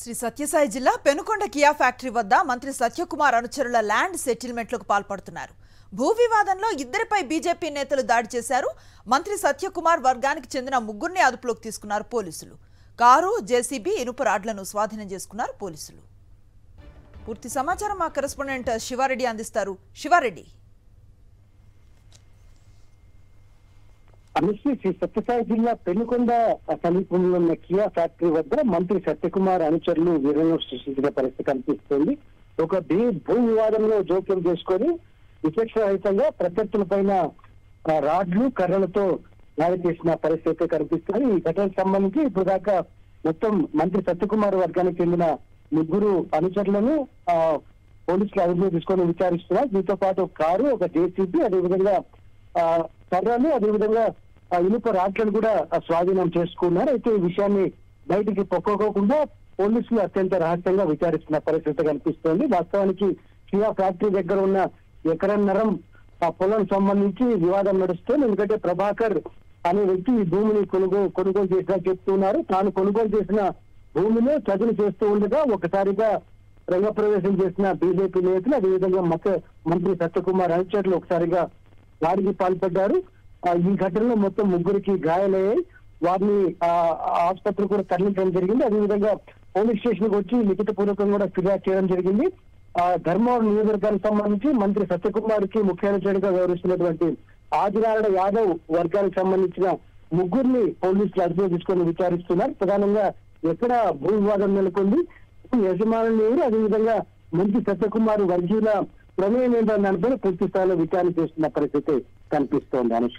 శ్రీ సత్యసాయి జిల్లా Penukonda Kia factory వద్ద మంత్రి సత్యకుమార్ అనుచరుల ల్యాండ్ సెటిల్మెంట్లకు పాల్పడుతున్నారు. భూ వివాదంలో ఇద్దరిపై బీజేపీ నేతలు దాడి చేశారు. మంత్రి సత్యకుమార్ వర్గానికి చెందిన ముగ్గురిని అదుపులోకి తీసుకున్నారు పోలీసులు. కారు, జేసీబీ, ఇనుప రాడ్లను స్వాధీనం చేసుకున్నారు పోలీసులు. పూర్తి సమాచారం మా కరెస్పాండెంట్ శివారెడ్డి అందిస్తారు. శివారెడ్డి. శ్రీ సత్యసాయి జిల్లా పెనుకొండ సమీపంలో ఉన్న కియా ఫ్యాక్టరీ వద్ద మంత్రి సత్యకుమార్ అనుచరులు విరోధం సృష్టించిన పరిస్థితి కనిపిస్తోంది. ఒక భూ వివాదంలో జోక్యం చేసుకొని విచక్షణరహితంగా ప్రత్యర్థుల పైన రాడ్లు, కర్రలతో దాడి చేసిన పరిస్థితి కనిపిస్తుంది. ఈ ఘటనకు సంబంధించి ఇప్పుడు దాకా మొత్తం మంత్రి సత్యకుమార్ వర్గానికి చెందిన ముగ్గురు అనుచరులను పోలీసులు అదుపులో తీసుకొని విచారిస్తున్నారు. దీంతో పాటు కారు, ఒక జేసీబీ, అదేవిధంగా కర్రలు, అదేవిధంగా ఇనుప రాట్లను కూడా స్వాధీనం చేసుకున్నారు. అయితే ఈ విషయాన్ని బయటికి పొక్కకోకుండా పోలీసులు అత్యంత రహస్యంగా విచారిస్తున్న పరిస్థితి కనిపిస్తోంది. వాస్తవానికి కియా ఫ్యాక్టరీ దగ్గర ఉన్న ఎకరన్నరం పొలం సంబంధించి వివాదం నడుస్తుంది. ఎందుకంటే ప్రభాకర్ అనే వ్యక్తి ఈ భూమిని కొనుగోలు చేసినా చెప్తున్నారు. తాను కొనుగోలు చేసిన భూమిలో చదును చేస్తూ ఉండగా ఒకసారిగా రంగప్రవేశం చేసిన బీజేపీ నేతలు, అదేవిధంగా మంత్రి సత్యకుమార్ అనుచరులు ఒకసారిగా దాడికి పాల్పడ్డారు. ఈ ఘటనలో మొత్తం ముగ్గురికి గాయాలయ్యాయి. వారిని ఆసుపత్రి కూడా తరలించడం జరిగింది. అదేవిధంగా పోలీస్ స్టేషన్ కి వచ్చి లిఖిత పూర్వకంగా కూడా ఫిర్యాదు చేయడం జరిగింది. ధర్మవరం నియోజకవర్గానికి సంబంధించి మంత్రి సత్యకుమార్ కి ముఖ్య అనుచరుడిగా వ్యవహరిస్తున్నటువంటి ఆదినారాయణ యాదవ్ వర్గానికి సంబంధించిన ముగ్గురిని పోలీసులు అదుపులో తీసుకొని విచారిస్తున్నారు. ప్రధానంగా ఎక్కడ భూ వివాదం నెలకొంది, యజమానులు ఎవరు, అదేవిధంగా మంత్రి సత్యకుమార్ వర్గీయుల ప్రమేయం ఏంటన్న దానిపై పూర్తి స్థాయిలో విచారణ చేస్తున్న పరిస్థితి కనిపిస్తోంది. అనుష్క.